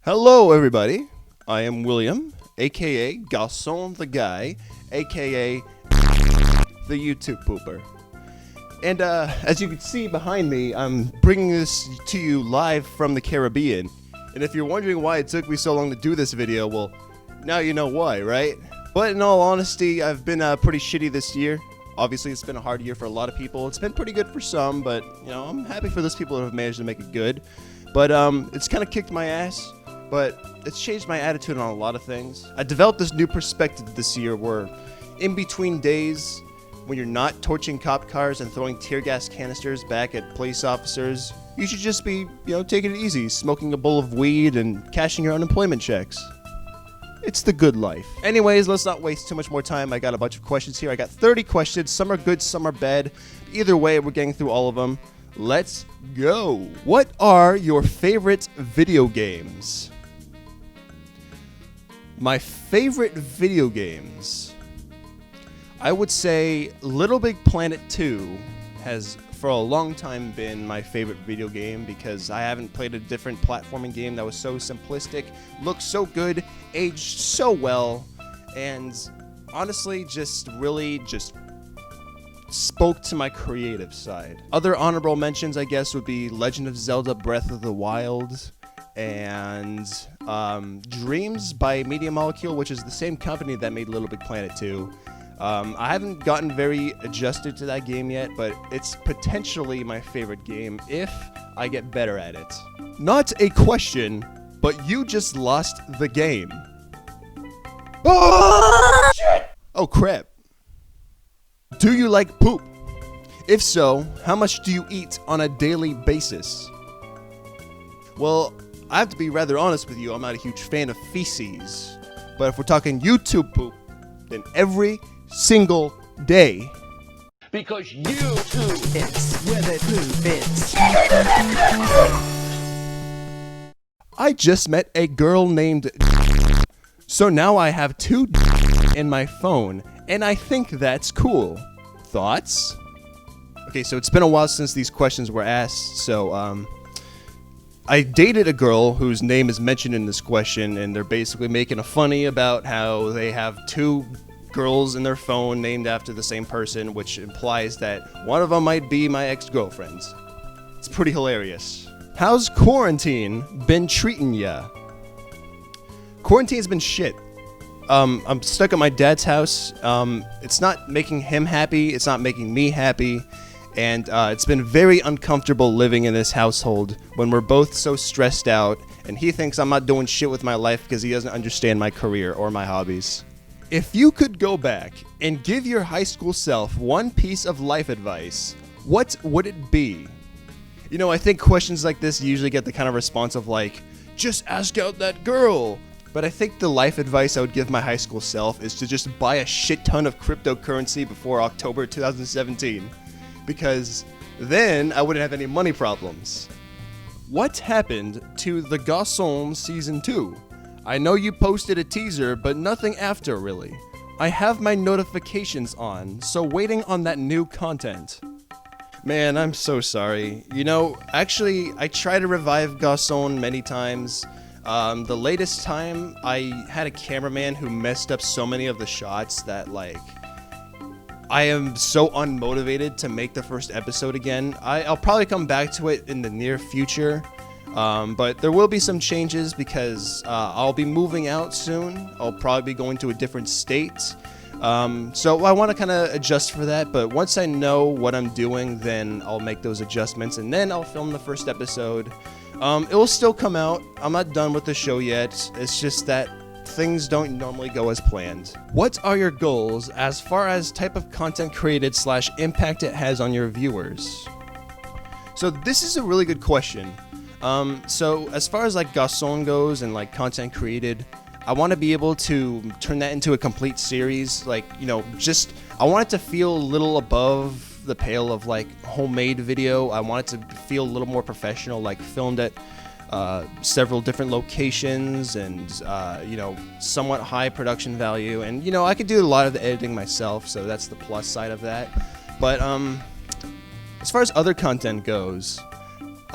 Hello, everybody. I am William, aka GarconTheGuy, aka the YouTube Pooper. And as you can see behind me, I'm bringing this to you live from the Caribbean. And if you're wondering why it took me so long to do this video, well, now you know why, right? But in all honesty, I've been pretty shitty this year. Obviously, it's been a hard year for a lot of people. It's been pretty good for some, but, you know, I'm happy for those people who have managed to make it good. But it's kind of kicked my ass, but it's changed my attitude on a lot of things. I developed this new perspective this year where in between days, when you're not torching cop cars and throwing tear gas canisters back at police officers, you should just be, taking it easy, smoking a bowl of weed and cashing your unemployment checks. It's the good life. Anyways, let's not waste too much more time. I got a bunch of questions here. I got 30 questions. Some are good, some are bad. Either way, we're getting through all of them. Let's go. What are your favorite video games? My favorite video games, I would say Little Big Planet 2 has for a long time been my favorite video game because I haven't played a different platforming game that was so simplistic, looked so good, aged so well, and honestly just spoke to my creative side. Other honorable mentions, I guess, would be Legend of Zelda Breath of the Wild and Dreams by Media Molecule, which is the same company that made Little Big Planet 2. I haven't gotten very adjusted to that game yet, but it's potentially my favorite game if I get better at it. Not a question, but you just lost the game. Oh, shit! Oh crap. Do you like poop? If so, how much do you eat on a daily basis? Well, I have to be rather honest with you, I'm not a huge fan of feces. But if we're talking YouTube poop, then every single day. Because YouTube is where the poop is. I just met a girl named so now I have two in my phone, and I think that's cool. Thoughts? Okay, so it's been a while since these questions were asked, so I dated a girl whose name is mentioned in this question, and they're basically making a funny about how they have two girls in their phone named after the same person, which implies that one of them might be my ex-girlfriend. It's pretty hilarious. How's quarantine been treating ya? Quarantine's been shit. I'm stuck at my dad's house. It's not making him happy. It's not making me happy. And it's been very uncomfortable living in this household when we're both so stressed out, and he thinks I'm not doing shit with my life because he doesn't understand my career or my hobbies. If you could go back and give your high school self one piece of life advice, what would it be? I think questions like this usually get the kind of response of like, just ask out that girl. But I think the life advice I would give my high school self is to just buy a shit ton of cryptocurrency before October 2017. Because then I wouldn't have any money problems. What happened to The Garçon Season 2? I know you posted a teaser, but nothing after, really. I have my notifications on, so waiting on that new content. Man, I'm so sorry. Actually, I tried to revive Garçon many times. The latest time, I had a cameraman who messed up so many of the shots that, I am so unmotivated to make the first episode again. I'll probably come back to it in the near future. But there will be some changes because I'll be moving out soon. I'll probably be going to a different state. So I want to kind of adjust for that. But once I know what I'm doing, then I'll make those adjustments. And then I'll film the first episode. It will still come out. I'm not done with the show yet. It's just that things don't normally go as planned. What are your goals as far as type of content created / impact it has on your viewers? So this is a really good question. So as far as Garçon goes and content created, I want to be able to turn that into a complete series. I want it to feel a little above the pale of homemade video. I want it to feel a little more professional, filmed at several different locations and somewhat high production value. And I could do a lot of the editing myself, so that's the plus side of that. But as far as other content goes,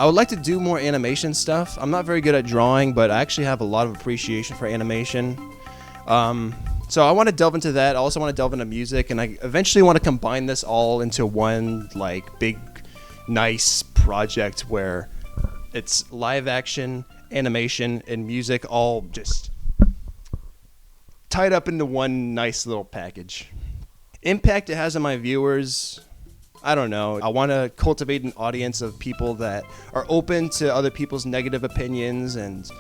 I would like to do more animation stuff. I'm not very good at drawing, but I actually have a lot of appreciation for animation. So I want to delve into that. I also want to delve into music, and I eventually want to combine this all into one like big, nice project where it's live action, animation, and music all just tied up into one nice little package. Impact it has on my viewers, I don't know. I want to cultivate an audience of people that are open to other people's negative opinions and,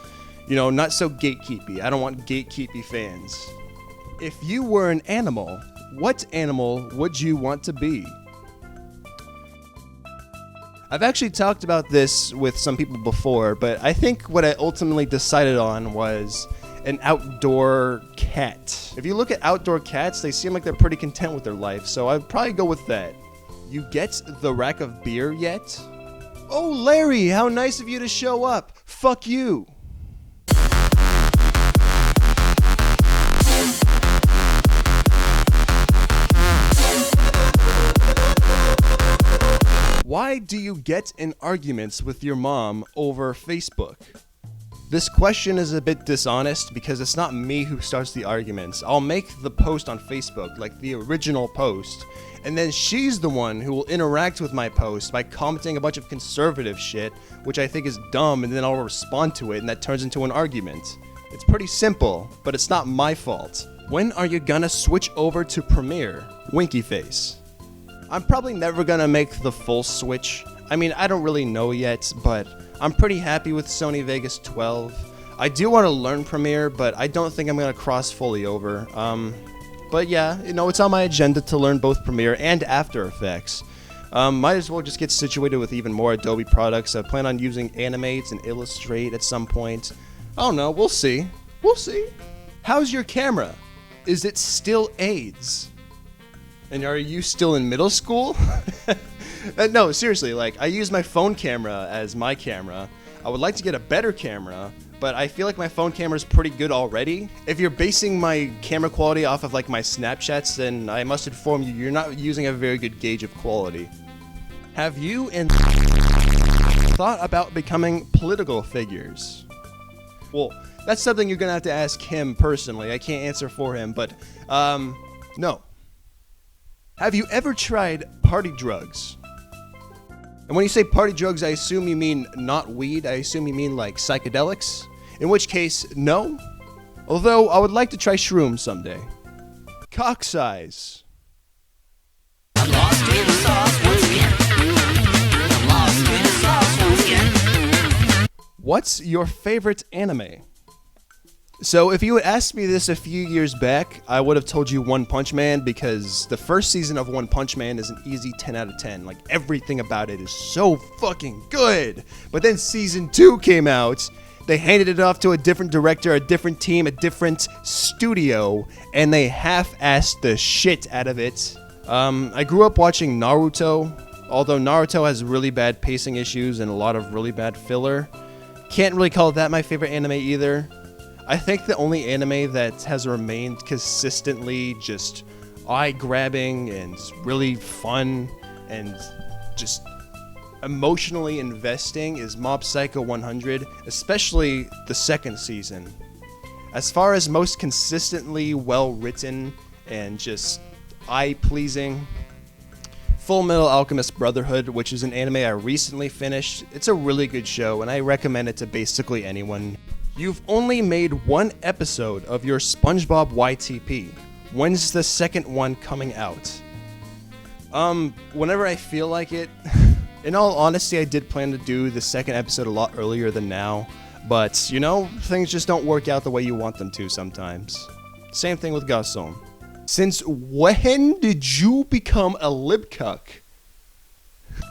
not so gatekeepy. I don't want gatekeepy fans. If you were an animal, what animal would you want to be? I've actually talked about this with some people before, but I think what I ultimately decided on was an outdoor cat. If you look at outdoor cats, they seem like they're pretty content with their life, so I'd probably go with that. You get the rack of beer yet? Oh, Larry, how nice of you to show up. Fuck you. Why do you get in arguments with your mom over Facebook? This question is a bit dishonest because it's not me who starts the arguments. I'll make the post on Facebook, like the original post, and then she's the one who will interact with my post by commenting a bunch of conservative shit, which I think is dumb, and then I'll respond to it, and that turns into an argument. It's pretty simple, but it's not my fault. When are you gonna switch over to Premiere? Winky face. I'm probably never gonna make the full switch. I mean, I don't really know yet, but I'm pretty happy with Sony Vegas 12. I do want to learn Premiere, but I don't think I'm gonna cross fully over. But yeah, it's on my agenda to learn both Premiere and After Effects. Might as well just get situated with even more Adobe products. I plan on using Animate and Illustrate at some point. I don't know, we'll see. We'll see. How's your camera? Is it still AIDS? And are you still in middle school? No, seriously, I use my phone camera as my camera. I would like to get a better camera, but I feel like my phone camera is pretty good already. If you're basing my camera quality off of my Snapchats, then I must inform you, you're not using a very good gauge of quality. Have you thought about becoming political figures? Well, that's something you're gonna have to ask him personally. I can't answer for him, but no. Have you ever tried party drugs? And when you say party drugs, I assume you mean not weed. I assume you mean psychedelics. In which case, no. Although I would like to try shrooms someday. Cock size. I'm lost in the sauce once again. I'm lost in the sauce once again. What's your favorite anime? So if you had asked me this a few years back, I would have told you One Punch Man, because the first season of One Punch Man is an easy 10 out of 10. Everything about it is so fucking good. But then season 2 came out, they handed it off to a different director, a different team, a different studio, and they half-assed the shit out of it. I grew up watching Naruto, although Naruto has really bad pacing issues and a lot of really bad filler. Can't really call that my favorite anime either. I think the only anime that has remained consistently just eye-grabbing and really fun and just emotionally investing is Mob Psycho 100, especially the second season. As far as most consistently well-written and just eye-pleasing, Full Metal Alchemist Brotherhood, which is an anime I recently finished. It's a really good show, and I recommend it to basically anyone. You've only made one episode of your SpongeBob YTP. When's the second one coming out? Whenever I feel like it. In all honesty, I did plan to do the second episode a lot earlier than now, but, things just don't work out the way you want them to sometimes. Same thing with Garcon. Since when did you become a libcuck?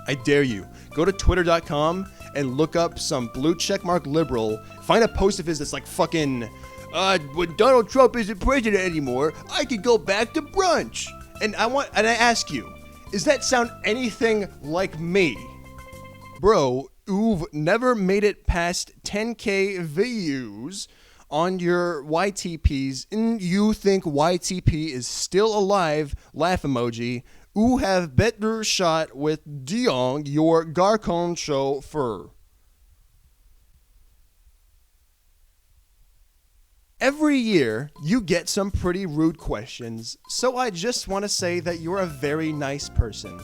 I dare you. Go to twitter.com and look up some blue checkmark liberal. Find a post of his that's fucking, when Donald Trump isn't president anymore, I could go back to brunch. And I ask you, does that sound anything like me? Bro, you've never made it past 10k views on your YTPs, and you think YTP is still alive, laugh emoji. You have better shot with Dion, your Garcon chauffeur. Every year, you get some pretty rude questions, so I just want to say that you're a very nice person.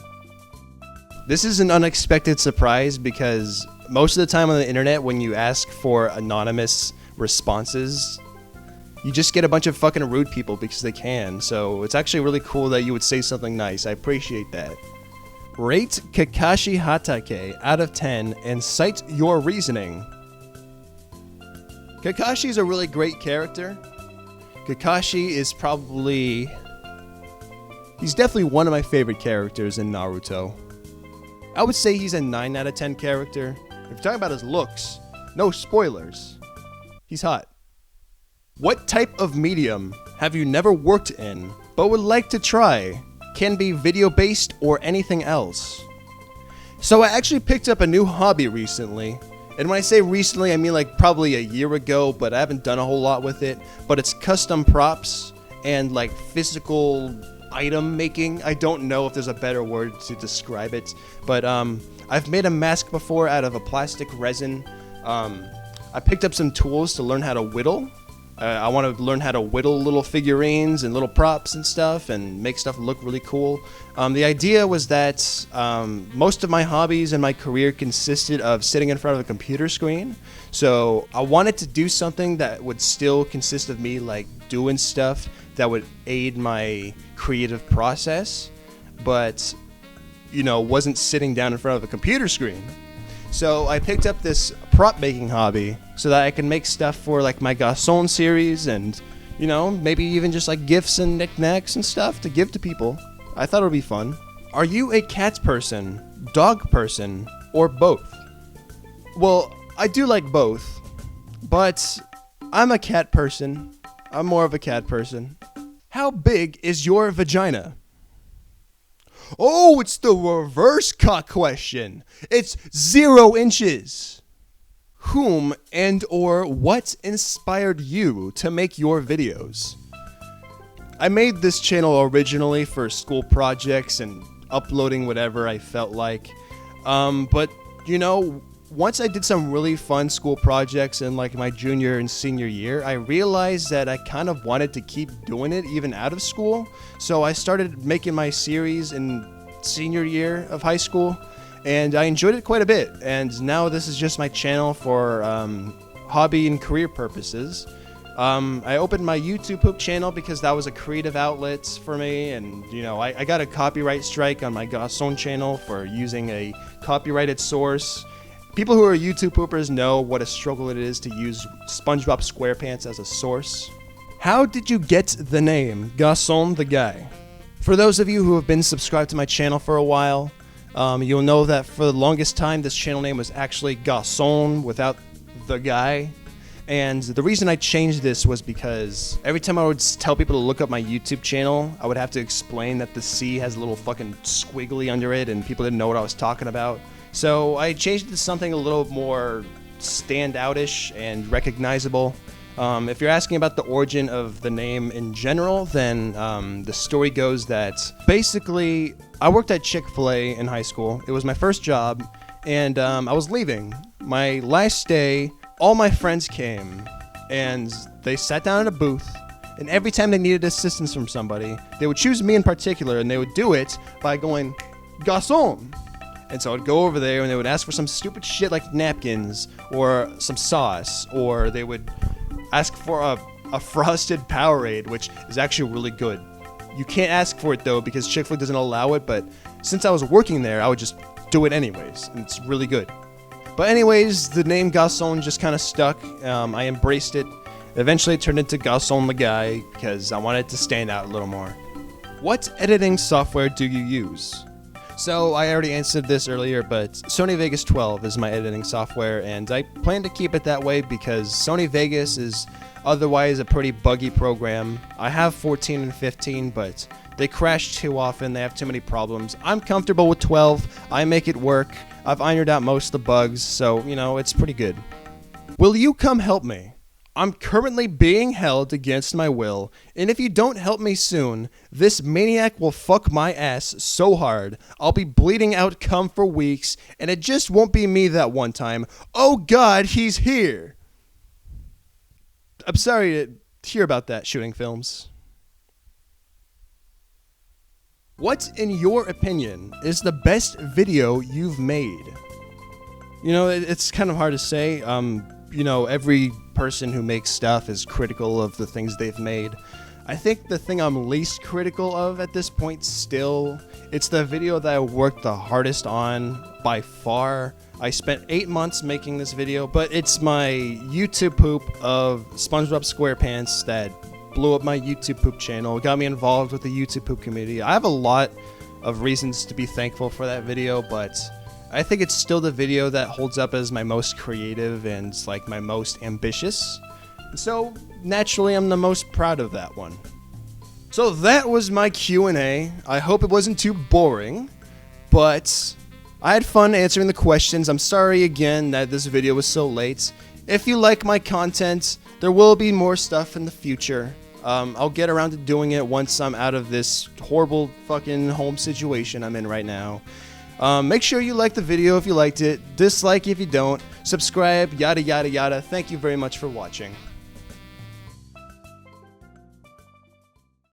This is an unexpected surprise because most of the time on the internet, when you ask for anonymous responses, you just get a bunch of fucking rude people because they can. So it's actually really cool that you would say something nice. I appreciate that. Rate Kakashi Hatake out of 10 and cite your reasoning. Kakashi's a really great character. Kakashi is he's definitely one of my favorite characters in Naruto. I would say he's a 9 out of 10 character. If you're talking about his looks, no spoilers. He's hot. What type of medium have you never worked in but would like to try? Can be video-based or anything else. So I actually picked up a new hobby recently. And when I say recently, I mean like probably a year ago, but I haven't done a whole lot with it. But it's custom props and like physical item making. I don't know if there's a better word to describe it. But I've made a mask before out of a plastic resin. I picked up some tools to learn how to whittle. I want to learn how to whittle little figurines and little props and stuff and make stuff look really cool. The idea was that most of my hobbies and my career consisted of sitting in front of a computer screen. So I wanted to do something that would still consist of me like doing stuff that would aid my creative process, but wasn't sitting down in front of a computer screen. So I picked up this prop making hobby so that I can make stuff for like my Garçon series and, maybe even just like gifts and knickknacks and stuff to give to people. I thought it would be fun. Are you a cat person, dog person, or both? Well, I do like both, but I'm a cat person. I'm more of a cat person. How big is your vagina? Oh, it's the reverse cock question. It's 0 inches. Whom and or what inspired you to make your videos? I made this channel originally for school projects and uploading whatever I felt like. But once I did some really fun school projects in like my junior and senior year, I realized that I kind of wanted to keep doing it even out of school. So I started making my series in senior year of high school, and I enjoyed it quite a bit. And now this is just my channel for hobby and career purposes. I opened my YouTube channel because that was a creative outlet for me, and I got a copyright strike on my Garçon channel for using a copyrighted source. People who are YouTube poopers know what a struggle it is to use SpongeBob SquarePants as a source. How did you get the name GarconTheGuy? For those of you who have been subscribed to my channel for a while, you'll know that for the longest time this channel name was actually Garçon without the guy. And the reason I changed this was because every time I would tell people to look up my YouTube channel, I would have to explain that the C has a little fucking squiggly under it and people didn't know what I was talking about. So I changed it to something a little more standoutish and recognizable. If you're asking about the origin of the name in general, then the story goes that basically I worked at Chick-fil-A in high school. It was my first job, and I was leaving. My last day, all my friends came, and they sat down in a booth, and every time they needed assistance from somebody, they would choose me in particular, and they would do it by going, Garçon! And so I'd go over there and they would ask for some stupid shit like napkins or some sauce, or they would ask for a frosted Powerade, which is actually really good. You can't ask for it though because Chick-fil-A doesn't allow it, but since I was working there, I would just do it anyways, and it's really good. But anyways, the name Garçon just kind of stuck. I embraced it. Eventually it turned into GarconTheGuy because I wanted to stand out a little more. What editing software do you use? So I already answered this earlier, but Sony Vegas 12 is my editing software, and I plan to keep it that way because Sony Vegas is otherwise a pretty buggy program. I have 14 and 15, but they crash too often. They have too many problems. I'm comfortable with 12. I make it work. I've ironed out most of the bugs, so, it's pretty good. Will you come help me? I'm currently being held against my will, and if you don't help me soon, this maniac will fuck my ass so hard, I'll be bleeding out cum for weeks, and it just won't be me that one time. Oh God, he's here! I'm sorry hear about that, Shooting Films. What, in your opinion, is the best video you've made? You know, it's kind of hard to say. You know, every person who makes stuff is critical of the things they've made. I think the thing I'm least critical of at this point still, it's the video that I worked the hardest on by far. I spent 8 months making this video, but it's my YouTube poop of SpongeBob SquarePants that blew up my YouTube poop channel, got me involved with the YouTube poop community. I have a lot of reasons to be thankful for that video, but I think it's still the video that holds up as my most creative and like my most ambitious. So naturally, I'm the most proud of that one. So that was my Q&A. I hope it wasn't too boring, but I had fun answering the questions. I'm sorry again that this video was so late. If you like my content, there will be more stuff in the future. I'll get around to doing it once I'm out of this horrible fucking home situation I'm in right now. Make sure you like the video if you liked it, dislike if you don't, subscribe, yada yada yada. Thank you very much for watching.